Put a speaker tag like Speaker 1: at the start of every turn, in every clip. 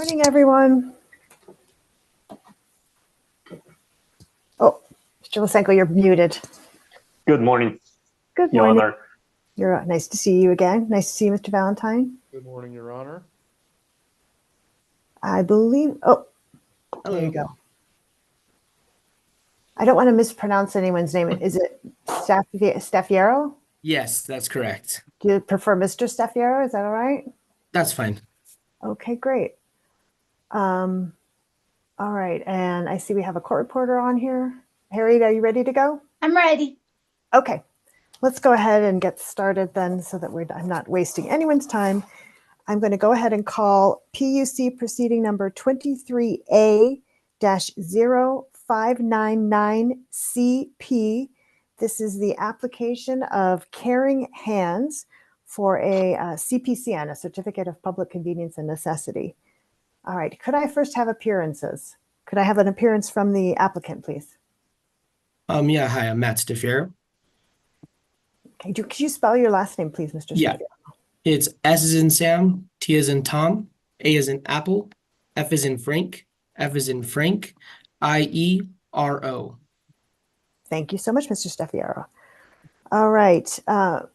Speaker 1: Morning, everyone. Oh, Mr. Lysenko, you're muted.
Speaker 2: Good morning,
Speaker 1: Good
Speaker 2: Your
Speaker 1: morning.
Speaker 2: Honor.
Speaker 1: You're nice to see you again. Nice to see you, Mr. Valentine.
Speaker 3: Good morning, Your Honor.
Speaker 1: I believe, oh,
Speaker 4: Hello.
Speaker 1: there you go. I don't want to mispronounce anyone's name. Is it Staffiero?
Speaker 4: Yes, that's correct.
Speaker 1: Do you prefer Mr. Staffiero? Is that all right?
Speaker 4: That's fine.
Speaker 1: Okay, great. All right, and I see we have a court reporter on here. Harriet, are you ready to go?
Speaker 5: I'm ready.
Speaker 1: Okay, let's go ahead and get started then so that I'm not wasting anyone's time. I'm going to go ahead and call PUC proceeding number 23A-0599CP. This is the application of Caring Hands for a CPCN, a Certificate of Public Convenience and Necessity. All right, could I first have appearances? Could I have an appearance from the applicant, please?
Speaker 4: Yeah, hi, I'm Matt Staffiero.
Speaker 1: Okay, could you spell your last name, please, Mr.
Speaker 4: Yeah.
Speaker 1: Staffiero?
Speaker 4: It's S as in Sam, T as in Tom, A as in Apple, F as in Frank, F as in Frank, I-E-R-O.
Speaker 1: Thank you so much, Mr. Staffiero. All right, Mr.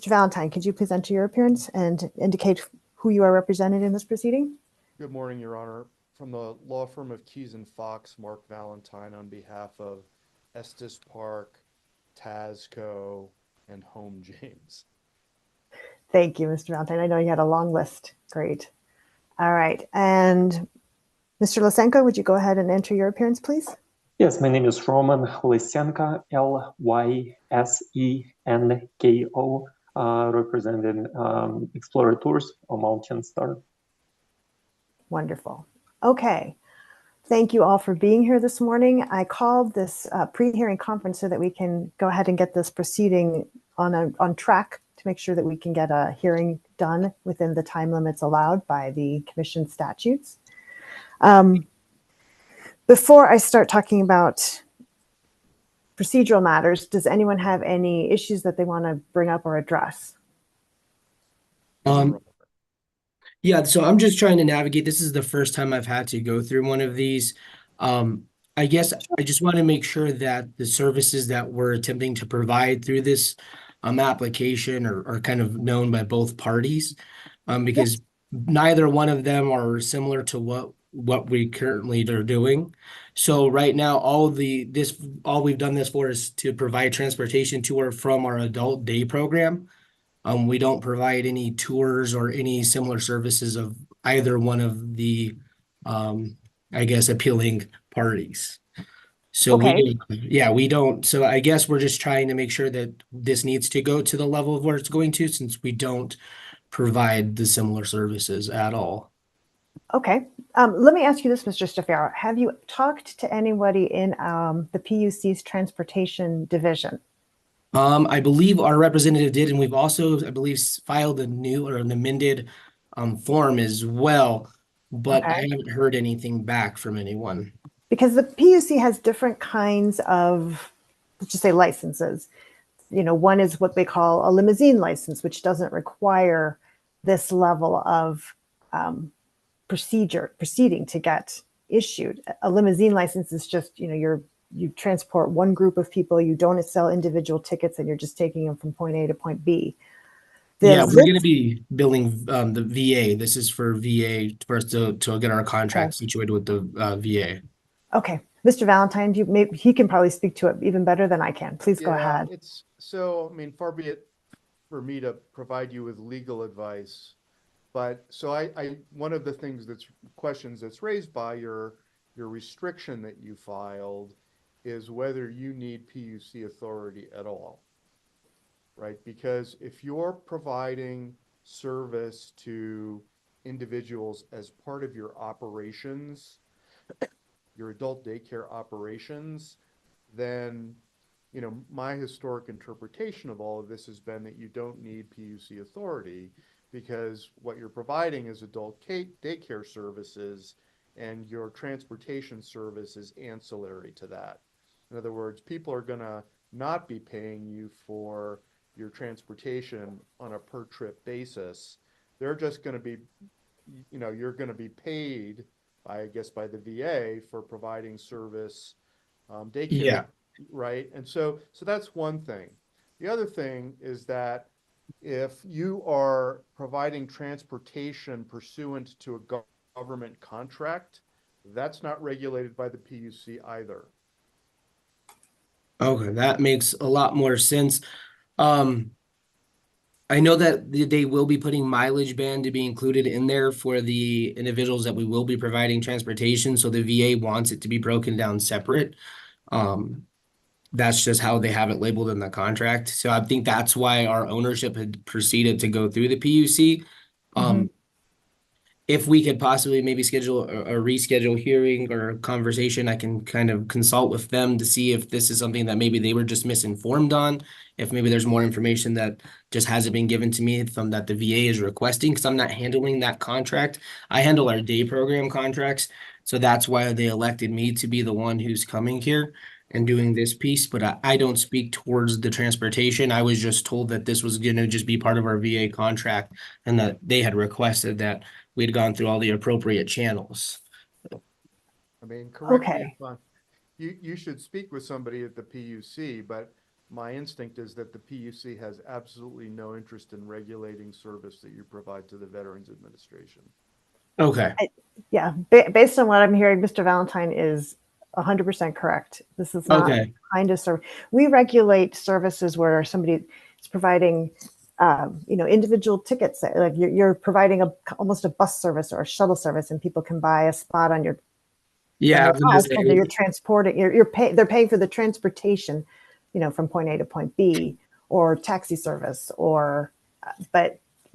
Speaker 1: Valentine, could you please enter your appearance and indicate who you are representing in this proceeding?
Speaker 3: Good morning, Your Honor. From the law firm of Keys and Fox, Mark Valentine, on behalf of Estes Park, Tasco, and Home James.
Speaker 1: Thank you, Mr. Valentine. I know you had a long list. Great. All right, and Mr. Lysenko, would you go ahead and enter your appearance, please?
Speaker 2: Yes, my name is Roman Lysenko, Lysenko, representing Explorer Tours or Mountain Star.
Speaker 1: Wonderful. Okay. Thank you all for being here this morning. I called this pre-hearing conference so that we can go ahead and get this proceeding on track to make sure that we can get a hearing done within the time limits allowed by the commission statutes. Before I start talking about procedural matters, does anyone have any issues that they want to bring up or address?
Speaker 4: Yeah, so I'm just trying to navigate. This is the first time I've had to go through one of these. I guess I just want to make sure that the services that we're attempting to provide through this application are kind of known by both parties, because neither one of them are similar to what we currently are doing. So right now, all we've done this for is to provide transportation to or from our adult day program. We don't provide any tours or any similar services of either one of the, I guess, appealing parties. So
Speaker 1: Okay.
Speaker 4: we don't. So I guess we're just trying to make sure that this needs to go to the level of where it's going to, since we don't provide the similar services at all.
Speaker 1: Okay. Let me ask you this, Mr. Staffiero. Have you talked to anybody in the PUC's transportation division?
Speaker 4: I believe our representative did, and we've also, I believe, filed a new or an amended form as well, but I haven't heard anything back from anyone.
Speaker 1: Because the PUC has different kinds of, let's just say, licenses. You know, one is what they call a limousine license, which doesn't require this level of proceeding to get issued. A limousine license is just, you know, you transport one group of people, you don't sell individual tickets, and you're just taking them from point A to point B.
Speaker 4: Yeah, we're going to be billing the VA. This is for VA for us to get our contract situated with the VA.
Speaker 1: Okay, Mr. Valentine, he can probably speak to it even better than I can. Please go ahead.
Speaker 3: So, I mean, far be it for me to provide you with legal advice, but so I one of the questions that's raised by your restriction that you filed is whether you need PUC authority at all, right? Because if you're providing service to individuals as part of your operations, your adult daycare operations, then, you know, my historic interpretation of all of this has been that you don't need PUC authority because what you're providing is adult daycare services and your transportation service is ancillary to that. In other words, people are going to not be paying you for your transportation on a per trip basis. They're just going to be you know, you're going to be paid, I guess, by the VA for providing service, daycare,
Speaker 4: Yeah.
Speaker 3: right? And so that's one thing. The other thing is that if you are providing transportation pursuant to a government contract, that's not regulated by the PUC either.
Speaker 4: Okay, that makes a lot more sense. Um, I know that they will be putting mileage band to be included in there for the individuals that we will be providing transportation. So the VA wants it to be broken down separate. Um, that's just how they have it labeled in the contract. So I think that's why our ownership had proceeded to go through the PUC.
Speaker 1: Mhm.
Speaker 4: If we could possibly maybe schedule a reschedule hearing or a conversation, I can kind of consult with them to see if this is something that maybe they were just misinformed on. If maybe there's more information that just hasn't been given to me from that the VA is requesting, because I'm not handling that contract. I handle our day program contracts. So that's why they elected me to be the one who's coming here and doing this piece. But I don't speak towards the transportation. I was just told that this was going to just be part of our VA contract and that they had requested that we'd gone through all the appropriate channels.
Speaker 3: I mean, correct me
Speaker 1: Okay.
Speaker 3: if I'm, you should speak with somebody at the PUC, but my instinct is that the PUC has absolutely no interest in regulating service that you provide to the Veterans Administration.
Speaker 4: Okay.
Speaker 1: Yeah, based on what I'm hearing, Mr. Valentine is 100% correct. This is not
Speaker 4: Okay.
Speaker 1: kind of service. We regulate services where somebody is providing, individual tickets. Like you're providing almost a bus service or a shuttle service, and people can buy a spot on your
Speaker 4: Yeah, I was gonna
Speaker 1: bus, and
Speaker 4: say,
Speaker 1: you're transporting. They're paying for the transportation, from point A to point B, or taxi service,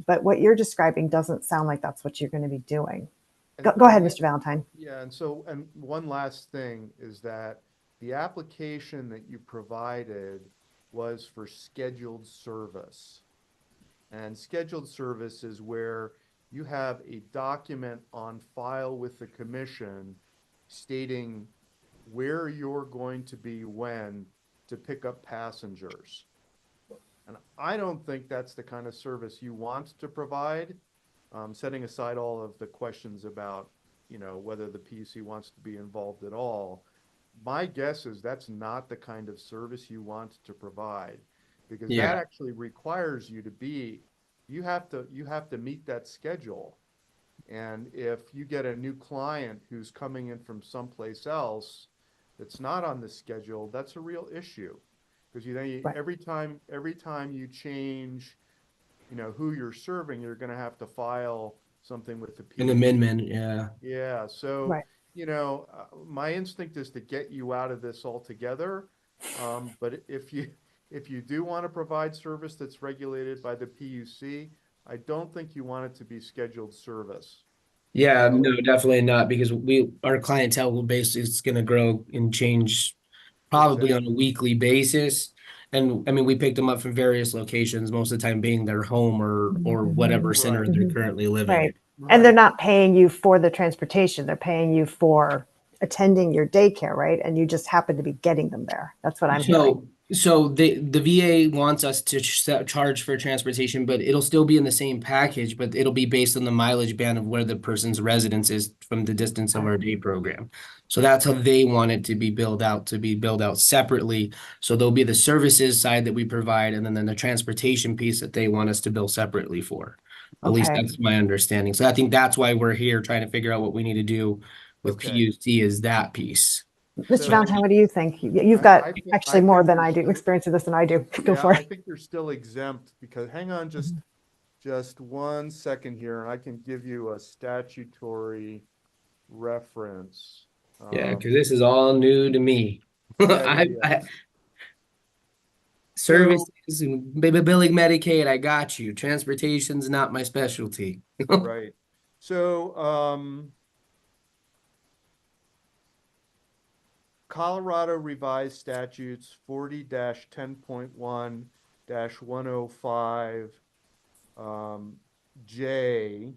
Speaker 1: but what you're describing doesn't sound like that's what you're going to be doing. Go ahead, Mr. Valentine.
Speaker 3: Yeah, and one last thing is that the application that you provided was for scheduled service. And scheduled service is where you have a document on file with the commission stating where you're going to be when to pick up passengers. And I don't think that's the kind of service you want to provide, setting aside all of the questions about, whether the PUC wants to be involved at all. My guess is that's not the kind of service you want to provide, because that
Speaker 4: yeah,
Speaker 3: actually requires you to be, you have to meet that schedule. And if you get a new client who's coming in from someplace else that's not on the schedule, that's a real issue. Because
Speaker 1: Right.
Speaker 3: every time you change, who you're serving, you're going to have to file something with the
Speaker 4: an
Speaker 3: PUC.
Speaker 4: amendment. Yeah.
Speaker 3: Yeah, so,
Speaker 1: Right.
Speaker 3: my instinct is to get you out of this altogether. But if you do want to provide service that's regulated by the PUC, I don't think you want it to be scheduled service.
Speaker 4: Yeah,
Speaker 3: So,
Speaker 4: no, definitely not, because our clientele base is gonna grow and change probably on a weekly basis. And I mean, we picked them up from various locations, most of the time being their home or whatever center
Speaker 3: Right.
Speaker 4: they're currently living in.
Speaker 1: Right. And they're
Speaker 3: Right.
Speaker 1: not paying you for the transportation. They're paying you for attending your daycare, right? And you just happen to be getting them there. That's what I'm hearing.
Speaker 4: So the VA wants us to charge for transportation, but it'll still be in the same package, but it'll be based on the mileage band of where the person's residence is from the distance of our day program. So that's how they want it to be billed out separately. So there'll be the services side that we provide, and then the transportation piece that they want us to bill separately for. At least
Speaker 1: Okay.
Speaker 4: that's my understanding. So I think that's why we're here trying to figure out what we need to do with
Speaker 3: Okay.
Speaker 4: PUC is that piece.
Speaker 1: Mr.
Speaker 3: So
Speaker 1: Valentine, what do you think? You've
Speaker 3: I,
Speaker 1: got
Speaker 3: I, thi-
Speaker 1: actually
Speaker 3: I
Speaker 1: more
Speaker 3: think
Speaker 1: than
Speaker 3: you're
Speaker 1: I do,
Speaker 3: still,
Speaker 1: experience of this than I do. Go
Speaker 3: yeah,
Speaker 1: for
Speaker 3: I
Speaker 1: it.
Speaker 3: think you're still exempt, because hang on just 1 second here, and I can give you a statutory reference.
Speaker 4: Yeah, because this is all new to me.
Speaker 3: Yeah.
Speaker 4: I
Speaker 3: So,
Speaker 4: services and baby billing Medicaid, I got you. Transportation's not my specialty.
Speaker 3: right. So, Colorado Revised Statutes 40-10.1-105 J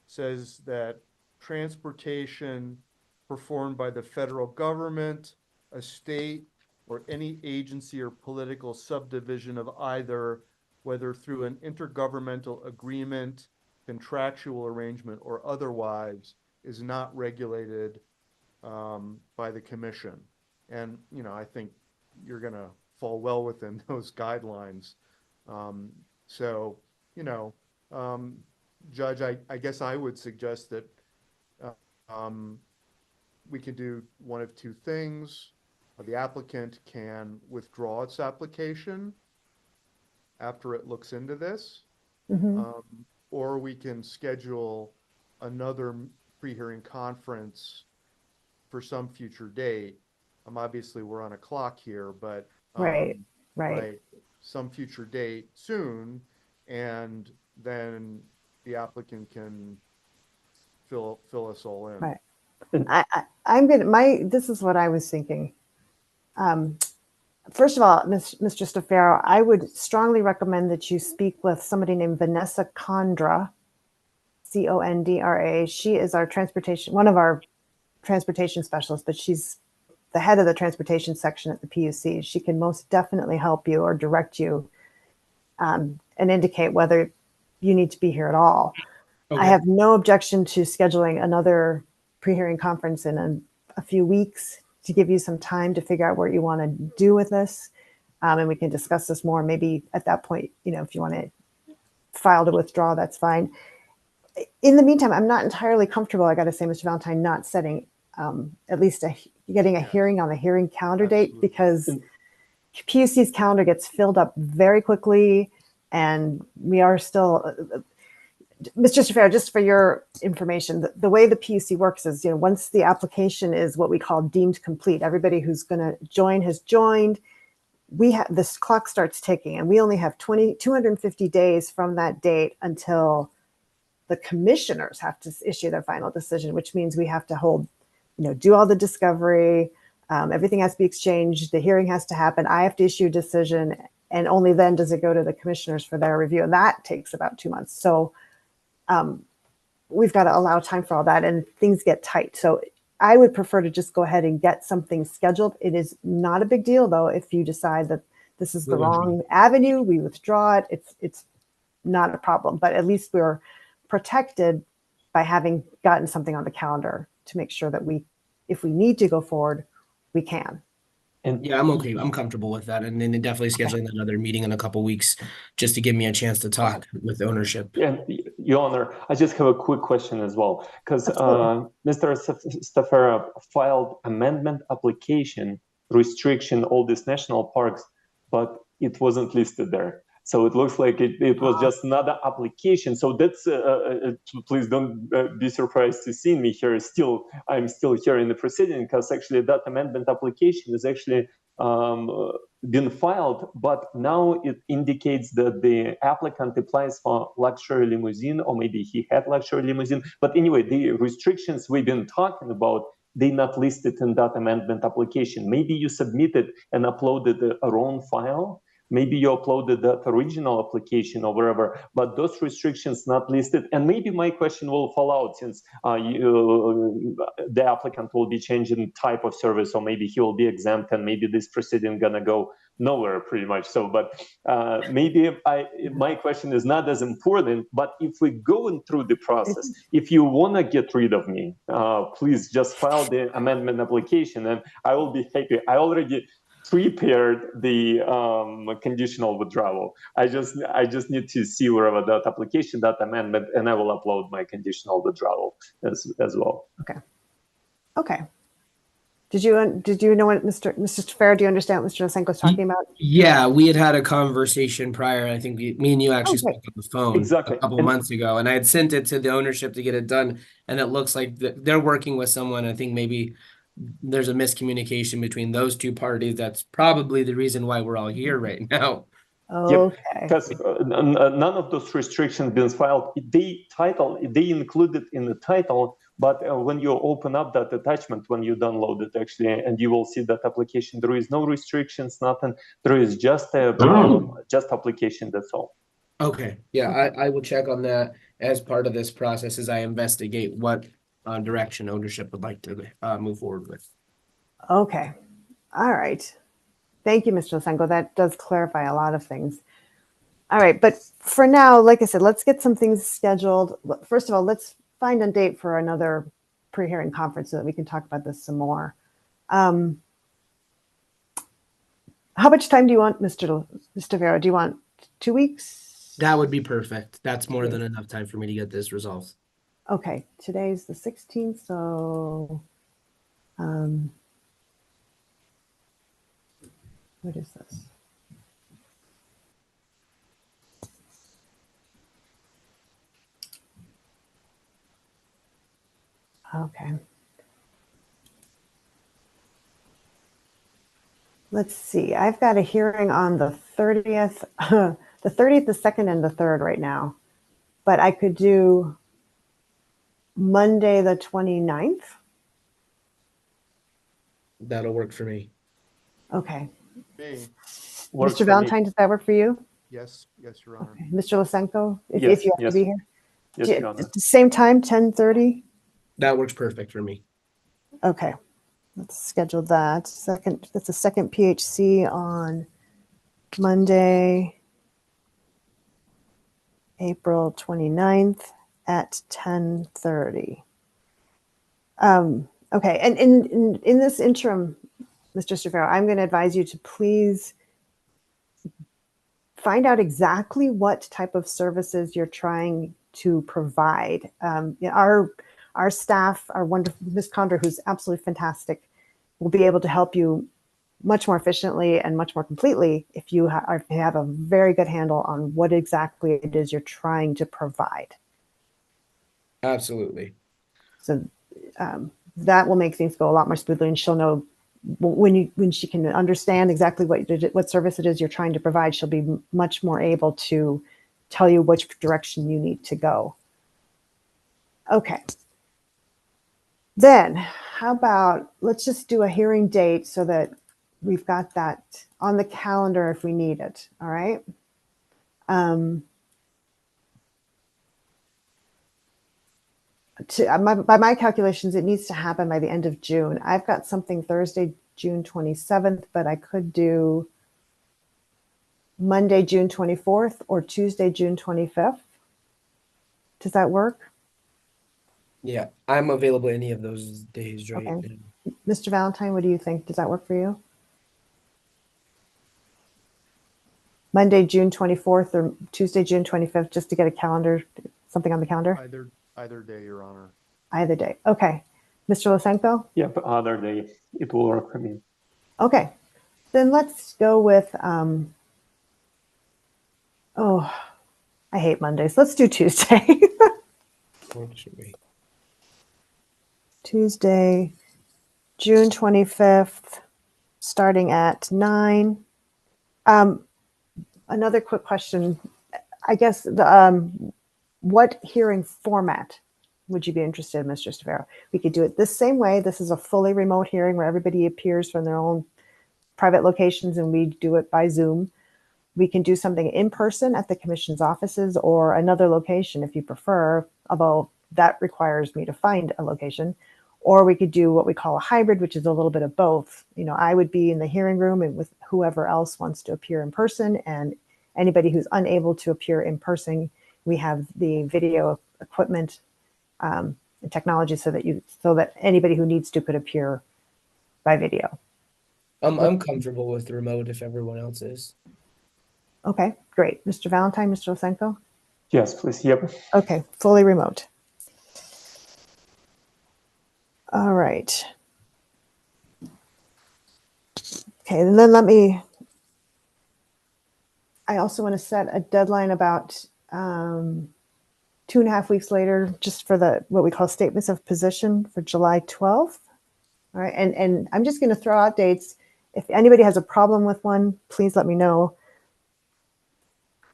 Speaker 3: says that transportation performed by the federal government, a state, or any agency or political subdivision of either, whether through an intergovernmental agreement, contractual arrangement or otherwise is not regulated by the commission. And, you know, I think you're going to fall well within those guidelines. So, you know, Judge, I guess I would suggest that we can do one of two things. The applicant can withdraw its application after it looks into this, or we can schedule another pre-hearing conference for some future date. Obviously, we're on a clock here, but
Speaker 1: Right.
Speaker 3: some future date soon, and then the applicant can fill us all in.
Speaker 1: Right. This is what I was thinking. First of all, Mr. Stafaro, I would strongly recommend that you speak with somebody named Vanessa Condra, Condra. She is one of our transportation specialists, but she's the head of the transportation section at the PUC. She can most definitely help you or direct you and indicate whether you need to be here at all.
Speaker 4: Okay.
Speaker 1: I have no objection to scheduling another pre-hearing conference in a few weeks to give you some time to figure out what you want to do with this. And we can discuss this more. Maybe at that point, you know, if you want to file to withdraw, that's fine. In the meantime, I'm not entirely comfortable, I got to say, Mr. Valentine, not setting at least getting a hearing on the hearing calendar date, because PUC's calendar gets filled up very quickly, and we are still, Mr. Stafaro, just for your information, the way the PUC works is, you know, once the application is what we call deemed complete, everybody who's going to join has joined. This clock starts ticking, and we only have 250 days from that date until the commissioners have to issue their final decision, which means we have to hold, you know, do all the discovery. Everything has to be exchanged. The hearing has to happen. I have to issue a decision, and only then does it go to the commissioners for their review. And that takes about 2 months. So we've got to allow time for all that, and things get tight. So I would prefer to just go ahead and get something scheduled. It is not a big deal, though, if you decide that this is the wrong avenue, we withdraw it. It's not a problem, but at least we're protected by having gotten something on the calendar to make sure that if we need to go forward, we can.
Speaker 2: And
Speaker 4: Yeah, I'm okay. I'm comfortable with that. And then definitely scheduling another meeting in a couple weeks just to give me a chance to talk with ownership.
Speaker 2: And Your Honor, I just have a quick question as well, because Mr. Stafaro filed amendment application restriction all these national parks, but it wasn't listed there. So it looks like it was just another application. So that's please don't be surprised to see me here. I'm still here in the proceeding, because actually that amendment application is actually been filed, but now it indicates that the applicant applies for luxury limousine, or maybe he had luxury limousine. But anyway, the restrictions we've been talking about, they're not listed in that amendment application. Maybe you submitted and uploaded a wrong file. Maybe you uploaded that original application or wherever, but those restrictions not listed. And maybe my question will fall out, since the applicant will be changing type of service, or maybe he will be exempt, and maybe this proceeding gonna go nowhere pretty much. So, but maybe my question is not as important, but if we're going through the process, if you wanna get rid of me, please just file the amendment application and I will be happy. I already prepared the conditional withdrawal. I just need to see wherever that application, that amendment, and I will upload my conditional withdrawal as well.
Speaker 1: Okay. Did you know what Mr. Stafaro, do you understand what Mr. Nosenko was talking about?
Speaker 4: Yeah, we had a conversation prior. I think me and you actually spoke on the phone
Speaker 2: Exactly.
Speaker 4: a couple months ago, and I had sent it to the ownership to get it done. And it looks like they're working with someone. I think maybe there's a miscommunication between those two parties. That's probably the reason why we're all here right now.
Speaker 1: Okay.
Speaker 2: Because none of those restrictions been filed. They included in the title, but when you open up that attachment, when you download it actually, and you will see that application, there is no restrictions, nothing. There is just just application. That's all.
Speaker 4: Okay. Yeah, I will check on that as part of this process as I investigate what direction ownership would like to move forward with.
Speaker 1: Okay. All right. Thank you, Mr. Nosenko. That does clarify a lot of things. All right, but for now, like I said, let's get some things scheduled. First of all, let's find a date for another pre-hearing conference so that we can talk about this some more. How much time do you want, Mr. Vera? Do you want 2 weeks?
Speaker 4: That would be perfect. That's more than enough time for me to get this resolved.
Speaker 1: Okay, today's the 16th, so what is this? Okay. Let's see. I've got a hearing on the 30th, the 30th, the 2nd, and the 3rd right now. But I could do Monday the 29th.
Speaker 4: That'll work for me.
Speaker 1: Okay.
Speaker 3: Me,
Speaker 2: Works
Speaker 1: Mr.
Speaker 2: for me.
Speaker 1: Valentine, does that work for you?
Speaker 3: yes, Your Honor.
Speaker 1: Okay. Mr. Lysenko, if
Speaker 2: Yes,
Speaker 1: you have
Speaker 2: yes.
Speaker 1: to be here.
Speaker 2: Yes, Your Honor.
Speaker 1: At the same time, 10:30?
Speaker 4: That works perfect for me.
Speaker 1: Okay. Let's schedule that. That's a second PHC on Monday, April 29th at 10:30. Okay, and in this interim, Mr. Stafaro, I'm going to advise you to please find out exactly what type of services you're trying to provide. Our staff, our wonderful Ms. Condra, who's absolutely fantastic, will be able to help you much more efficiently and much more completely if you have a very good handle on what exactly it is you're trying to provide.
Speaker 4: Absolutely.
Speaker 1: So that will make things go a lot more smoothly, and she'll know when she can understand exactly what service it is you're trying to provide. She'll be much more able to tell you which direction you need to go. Okay. Then how about let's just do a hearing date so that we've got that on the calendar if we need it. All right. By my calculations, it needs to happen by the end of June. I've got something Thursday, June 27th, but I could do Monday, June 24th or Tuesday, June 25th. Does that work?
Speaker 4: Yeah, I'm available any of those days, right?
Speaker 1: Okay. Mr. Valentine, what do you think? Does that work for you? Monday, June 24th or Tuesday, June 25th, just to get a calendar, something on the calendar?
Speaker 3: Either day, Your Honor.
Speaker 1: Either day. Okay. Mr. Lysenko?
Speaker 2: Yeah, but other day it will work for me.
Speaker 1: Okay. Then let's go with, oh, I hate Mondays. Let's do Tuesday.
Speaker 4: Works for me.
Speaker 1: Tuesday, June 25th, starting at 9. Another quick question. I guess what hearing format would you be interested in, Mr. Stafaro? We could do it this same way. This is a fully remote hearing where everybody appears from their own private locations, and we do it by Zoom. We can do something in person at the commission's offices or another location if you prefer, although that requires me to find a location. Or we could do what we call a hybrid, which is a little bit of both. You know, I would be in the hearing room and with whoever else wants to appear in person, and anybody who's unable to appear in person, we have the video equipment and technology so that anybody who needs to could appear by video.
Speaker 4: I'm comfortable with the remote if everyone else is.
Speaker 1: Okay, great. Mr. Valentine, Mr. Lysenko?
Speaker 2: Yes, please. Yep.
Speaker 1: Okay, fully remote. All right. Okay, and then I also want to set a deadline about 2.5 weeks later, just for what we call statements of position for July 12th. All right, and I'm just going to throw out dates. If anybody has a problem with one, please let me know.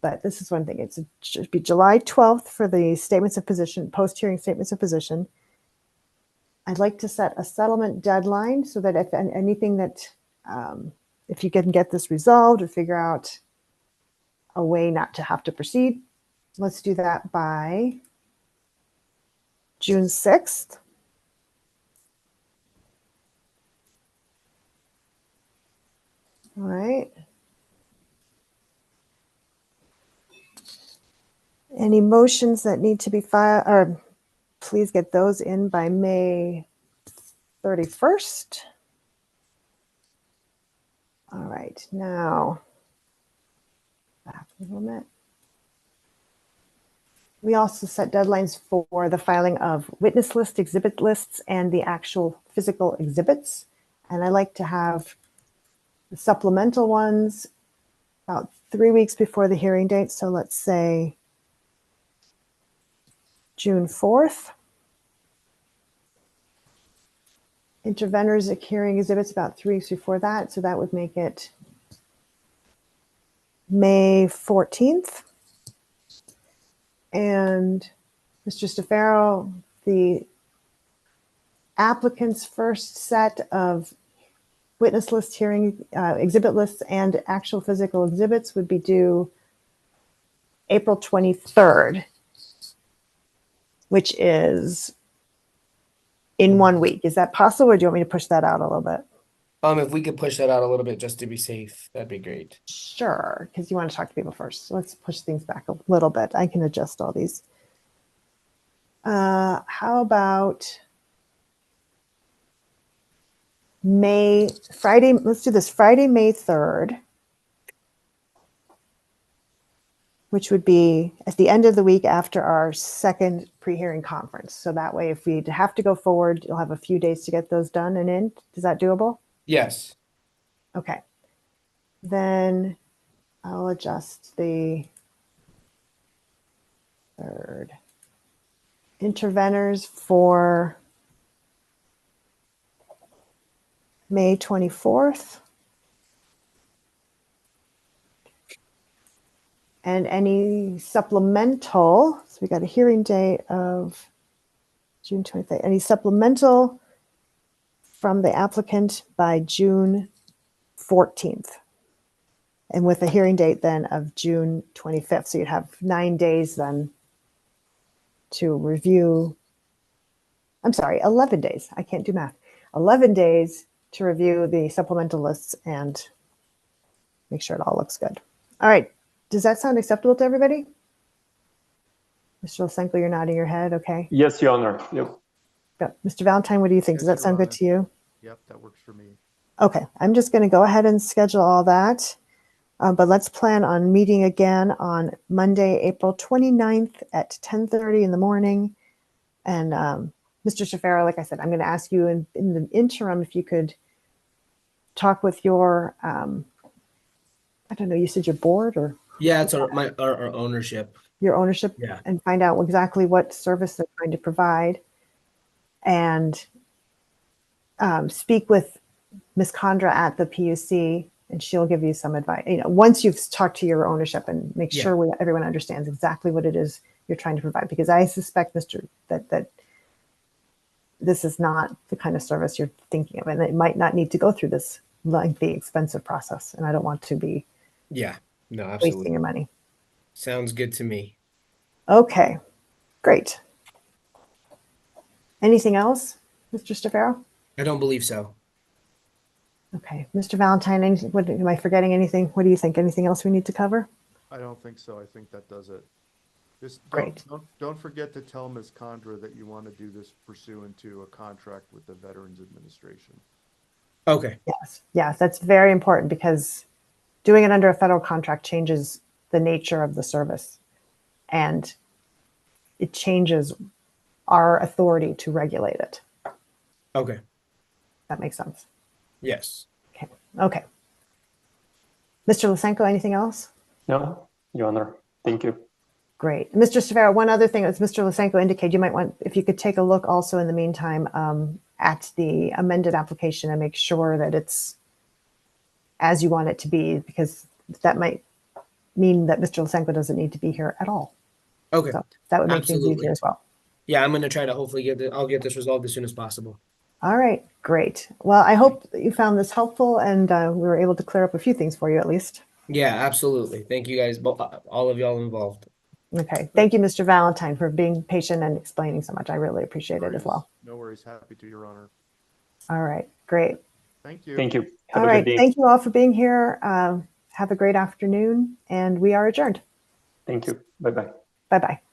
Speaker 1: But this is one thing. It should be July 12th for the statements of position, post-hearing statements of position. I'd like to set a settlement deadline so that if anything that, if you can get this resolved or figure out a way not to have to proceed, let's do that by June 6th. All right. Any motions that need to be filed, or please get those in by May 31st. All right, now, back a little bit. We also set deadlines for the filing of witness list, exhibit lists, and the actual physical exhibits. And I like to have the supplemental ones about 3 weeks before the hearing date. So let's say June 4th. Intervenors hearing exhibits about 3 weeks before that. So that would make it May 14th. And Mr. Stefano, the applicant's first set of witness list hearing exhibit lists and actual physical exhibits would be due April 23rd, which is in 1 week. Is that possible, or do you want me to push that out a little bit?
Speaker 4: If we could push that out a little bit just to be safe, that'd be great.
Speaker 1: Sure, because you want to talk to people first. So let's push things back a little bit. I can adjust all these. How about Friday, let's do this Friday, May 3rd, which would be at the end of the week after our second pre-hearing conference. So that way, if we have to go forward, you'll have a few days to get those done and in. Is that doable?
Speaker 4: Yes.
Speaker 1: Okay. Then I'll adjust the 3rd. Intervenors for May 24th. And any supplemental, so we got a hearing date of June 23rd. Any supplemental from the applicant by June 14th. And with a hearing date then of June 25th. So you'd have 9 days then to review. I'm sorry, 11 days. I can't do math. 11 days to review the supplemental lists and make sure it all looks good. All right. Does that sound acceptable to everybody? Mr. Lysenko, you're nodding your head. Okay.
Speaker 2: Yes, Your Honor. Yep.
Speaker 1: Yeah. Mr. Valentine, what do you think?
Speaker 3: Yes,
Speaker 1: Does that
Speaker 3: Your
Speaker 1: sound good
Speaker 3: Honor.
Speaker 1: to you?
Speaker 3: Yep, that works for me.
Speaker 1: Okay. I'm just going to go ahead and schedule all that. But let's plan on meeting again on Monday, April 29th at 10:30 in the morning. And Mr. Shafaro, like I said, I'm going to ask you in the interim if you could talk with your, I don't know, you said your board or
Speaker 4: Yeah, it's our ownership.
Speaker 1: your ownership,
Speaker 4: Yeah.
Speaker 1: and find out exactly what service they're trying to provide, and speak with Ms. Condra at the PUC, and she'll give you some advice. You know, once you've talked to your ownership and make
Speaker 4: Yeah.
Speaker 1: sure everyone understands exactly what it is you're trying to provide, because I suspect, that this is not the kind of service you're thinking of, and it might not need to go through this lengthy, expensive process. And I don't want to be
Speaker 4: Yeah. No,
Speaker 1: wasting
Speaker 4: absolutely.
Speaker 1: your money.
Speaker 4: Sounds good to me.
Speaker 1: Okay, great. Anything else, Mr. Stefaro?
Speaker 4: I don't believe so.
Speaker 1: Okay, Mr. Valentine, am I forgetting anything? What do you think? Anything else we need to cover?
Speaker 3: I don't think so. I think that does it. Just
Speaker 1: Great.
Speaker 3: don't forget to tell Ms. Condra that you want to do this pursuant to a contract with the Veterans Administration.
Speaker 4: Okay.
Speaker 1: Yes, that's very important, because doing it under a federal contract changes the nature of the service, and it changes our authority to regulate it.
Speaker 4: Okay.
Speaker 1: That makes sense.
Speaker 4: Yes.
Speaker 1: Okay. Mr. Lysenko, anything else?
Speaker 2: No, Your Honor. Thank you.
Speaker 1: Great. Mr. Stefaro, one other thing, as Mr. Lysenko indicated, you might want, if you could take a look also in the meantime at the amended application and make sure that it's as you want it to be, because that might mean that Mr. Lysenko doesn't need to be here at all.
Speaker 4: Okay.
Speaker 1: So that would make things
Speaker 4: Absolutely.
Speaker 1: easier as well.
Speaker 4: Yeah, I'm gonna try to hopefully I'll get this resolved as soon as possible.
Speaker 1: All right, great. Well, I hope that you found this helpful, and we were able to clear up a few things for you at least.
Speaker 4: Yeah, absolutely. Thank you guys, all of y'all involved.
Speaker 1: Okay. Thank you, Mr. Valentine, for being patient and explaining so much. I really appreciate it as well.
Speaker 3: No worries. Happy to, Your Honor.
Speaker 1: All right, great.
Speaker 3: Thank you.
Speaker 2: Thank you. Have
Speaker 1: All
Speaker 2: a
Speaker 1: right.
Speaker 2: good day.
Speaker 1: Thank you all for being here. Have a great afternoon, and we are adjourned.
Speaker 2: Thank you. Bye-bye.
Speaker 1: Bye-bye.